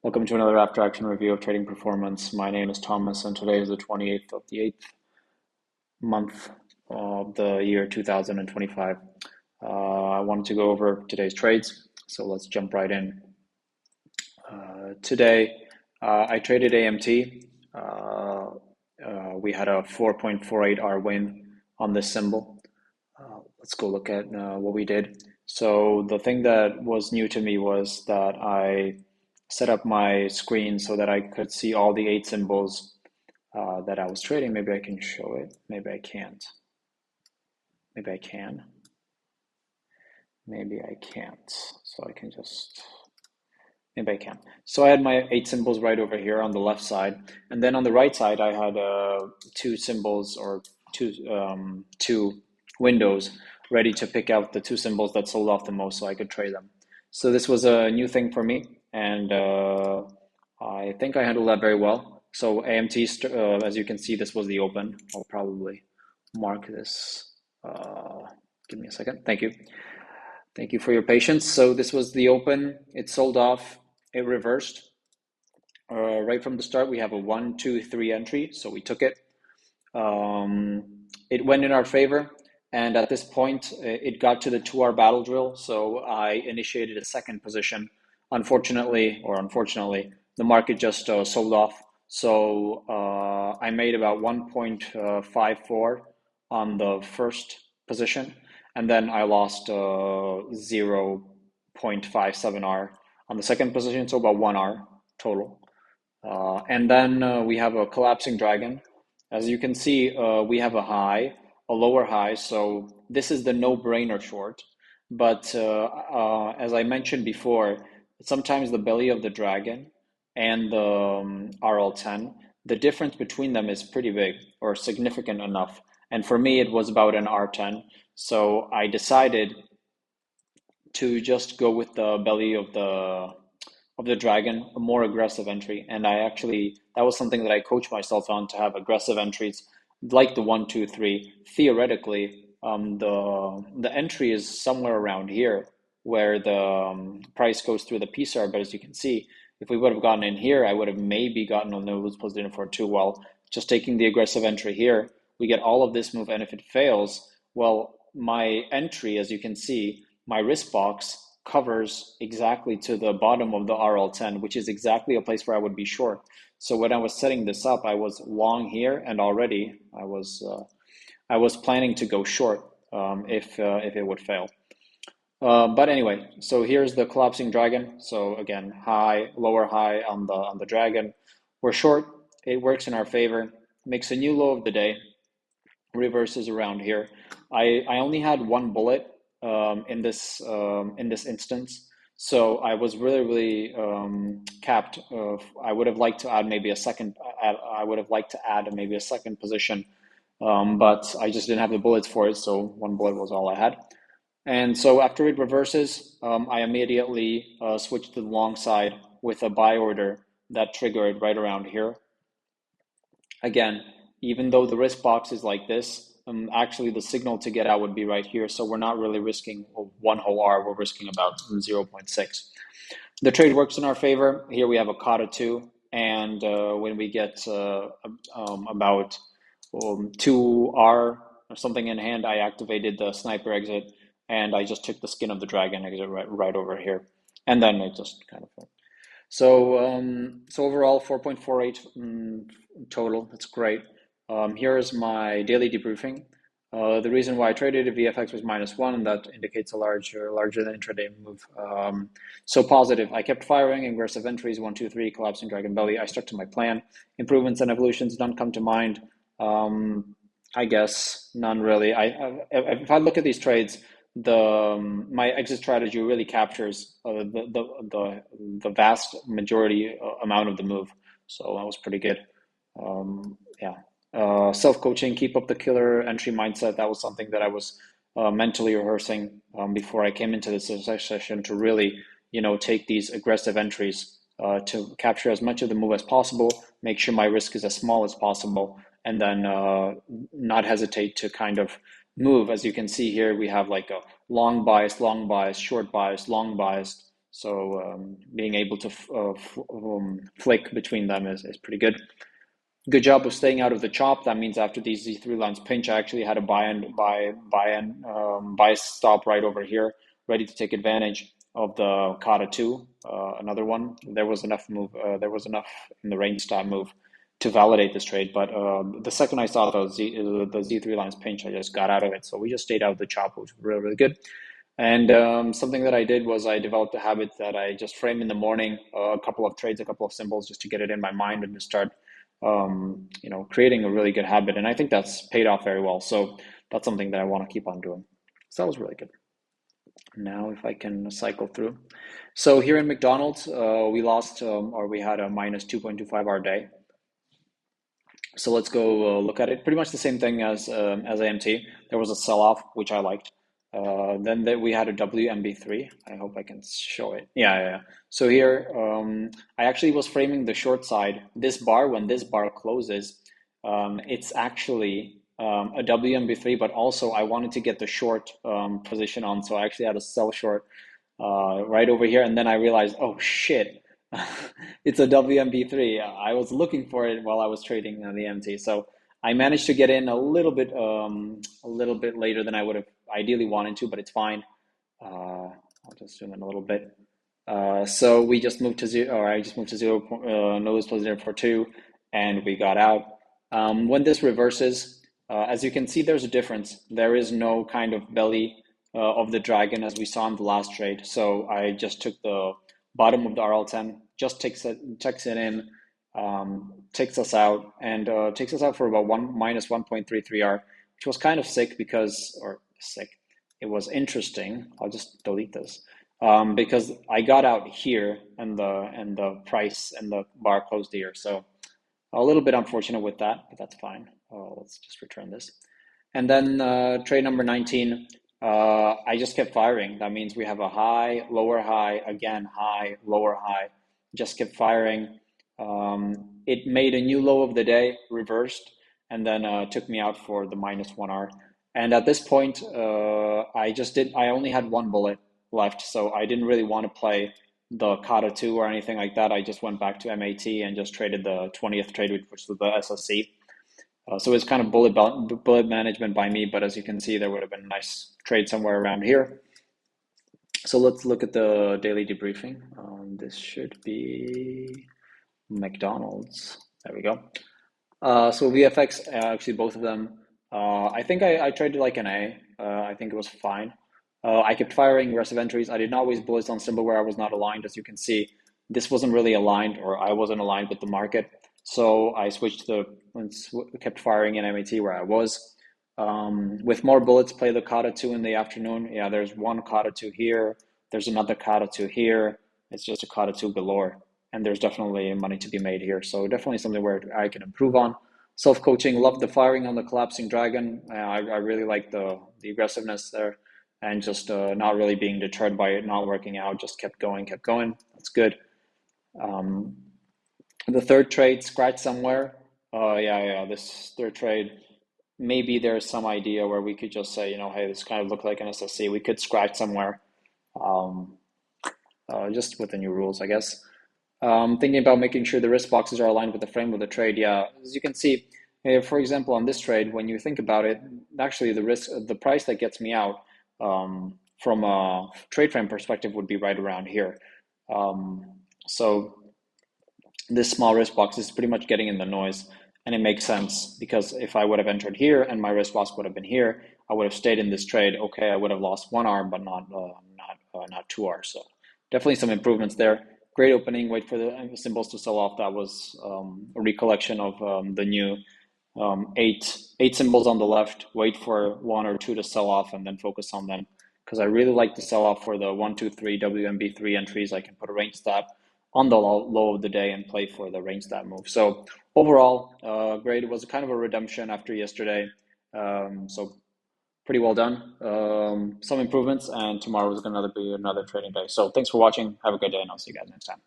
Welcome to another after action review of trading performance. My name is Thomas, and today is the 28th of the 8th month of the year 2025. I wanted to go over today's trades, so let's jump right in. Today, I traded AMT. We had a 4.48R win on this symbol. Let's go look at what we did. So the thing that was new to me was that I set up my screen so that I could see all the 8 symbols that I was trading. Maybe I can show it. Maybe I can't. Maybe I can. Maybe I can't. So I can just, maybe I can. So I had my 8 symbols right over here on the left side. And then on the right side, I had 2 symbols or two windows ready to pick out the 2 symbols that sold off the most so I could trade them. So this was a new thing for me, and I think I handled that very well. So AMT, as you can see, this was the open. I'll probably mark this. Give me a second. Thank you. Thank you for your patience. So this was the open. It sold off. It reversed. Right from the start, we have a 1, 2, 3 entry. So we took it. It went in our favor. And at this point, it got to the 2-hour battle drill, so I initiated a second position. Unfortunately, the market just sold off. So I made about 1.54 on the first position, and then I lost 0.57R on the second position, so about 1R total. And then we have a collapsing dragon. As you can see, we have a high, a lower high, so this is the no-brainer short. But as I mentioned before, sometimes the belly of the dragon and the RL10, the difference between them is pretty big or significant enough. And for me, it was about an R10. So I decided to just go with the belly of the dragon, a more aggressive entry. And I actually, that was something that I coached myself on, to have aggressive entries like the 1, 2, 3. Theoretically, the entry is somewhere around here where the price goes through the PSAR. But as you can see, if we would have gotten in here, I would have maybe gotten on the lose position for 2. Well, just taking the aggressive entry here, we get all of this move. And if it fails, well, my entry, as you can see, my risk box covers exactly to the bottom of the RL10, which is exactly a place where I would be short. So when I was setting this up, I was long here, and already I was planning to go short if it would fail. But anyway, so here's the collapsing dragon. So again, high, lower high on the dragon. We're short. It works in our favor. Makes a new low of the day. Reverses around here. I only had 1 bullet in this instance, so I was really capped. I would have liked to add maybe a second. I would have liked to add maybe a second position, but I just didn't have the bullets for it. So 1 bullet was all I had. And so after it reverses, I immediately switched to the long side with a buy order that triggered right around here. Again, even though the risk box is like this, actually the signal to get out would be right here. So we're not really risking 1 whole R, we're risking about 0.6. The trade works in our favor. Here we have a kata 2, and when we get about 2R or something in hand, I activated the sniper exit, and I just took the skin of the dragon exit right over here. And then it just kind of... So overall, 4.48 total. That's great. Here's my daily debriefing. The reason why I traded it, VFX was -1, and that indicates a larger than intraday move. So positive. I kept firing aggressive entries, 1, 2, 3, collapsing dragon belly. I stuck to my plan. Improvements and evolutions don't come to mind. I guess none really. If I look at these trades, my exit strategy really captures the vast majority amount of the move. So that was pretty good. Yeah. Self-coaching, keep up the killer entry mindset. That was something that I was mentally rehearsing before I came into this session, to really, take these aggressive entries to capture as much of the move as possible, make sure my risk is as small as possible, and then not hesitate to kind of move. As you can see here, we have like a long bias, short bias, long bias. So being able to flick between them is pretty good. Good job of staying out of the chop. That means after these Z3 lines pinch, I actually had a buy stop right over here, ready to take advantage of the Kata 2, another one. There was enough in the range stop move to validate this trade. But the second I saw the Z3 lines pinch, I just got out of it. So we just stayed out of the chop, which was really, really good. And something that I did was I developed a habit that I just frame in the morning, a couple of trades, a couple of symbols, just to get it in my mind and to start, creating a really good habit. And I think that's paid off very well. So that's something that I want to keep on doing. So that was really good. Now, if I can cycle through. So here in McDonald's, we lost, or we had a minus 2.25 hour day. So let's go look at it. Pretty much the same thing as AMT. There was a sell-off, which I liked. Then we had a WMB3. I hope I can show it. Yeah. So here, I actually was framing the short side. This bar, when this bar closes, it's actually a WMB3, but also I wanted to get the short position on. So I actually had a sell short right over here. And then I realized, oh shit, it's a WMB3. I was looking for it while I was trading the MT. So I managed to get in a little bit later than I would have ideally wanted to, but it's fine. I'll just zoom in a little bit. So we just moved to zero, or I just moved to 0, notice plus 0.42, and we got out. When this reverses, as you can see, there's a difference. There is no kind of belly of the dragon as we saw in the last trade. So I just took the bottom of the RL10, just takes it in, takes us out, and takes us out for about minus 1.33R, which was kind of sick it was interesting. I'll just delete this because I got out here and the price and the bar closed here. So a little bit unfortunate with that, but that's fine. Let's just return this. And then trade number 19, I just kept firing. That means we have a high, lower high, again, high, lower high. Just kept firing. It made a new low of the day, reversed, and then took me out for the minus 1R. And at this point, I only had one bullet left, so I didn't really want to play the Kata 2 or anything like that. I just went back to MAT and just traded the 20th trade, which was the SSC. So it's kind of bullet management by me, but as you can see, there would have been a nice trade somewhere around here. So let's look at the daily debriefing. This should be McDonald's. There we go. So VFX, actually both of them. I think I traded like an A. I think it was fine. I kept firing aggressive entries. I did not waste bullets on symbol where I was not aligned. As you can see, this wasn't really aligned, or I wasn't aligned with the market. So I kept firing in MAT where I was. With more bullets, play the Kata 2 in the afternoon. Yeah, there's one Kata 2 here. There's another Kata 2 here. It's just a Kata 2 galore. And there's definitely money to be made here. So definitely something where I can improve on. Self-coaching, love the firing on the collapsing dragon. I really like the aggressiveness there. And just not really being deterred by it not working out. Just kept going. That's good. The third trade, scratch somewhere. This third trade, maybe there's some idea where we could just say, hey, this kind of looked like an SSC. We could scratch somewhere, just with the new rules, I guess. Thinking about making sure the risk boxes are aligned with the frame of the trade. Yeah, as you can see, for example, on this trade, when you think about it, actually the price that gets me out from a trade frame perspective would be right around here. So this small risk box is pretty much getting in the noise, and it makes sense because if I would have entered here and my risk box would have been here, I would have stayed in this trade. Okay, I would have lost 1R, but not 2R. So definitely some improvements there. Great opening. Wait for the symbols to sell off. That was a recollection of the new eight symbols on the left. Wait for 1 or 2 to sell off and then focus on them, because I really like to sell off for the 1, 2, 3 WMB3 entries. I can put a range stab on the low of the day and play for the range stab move. So overall, great. It was kind of a redemption after yesterday. So pretty well done. Some improvements, and tomorrow is going to be another trading day. So thanks for watching. Have a good day, and I'll see you guys next time.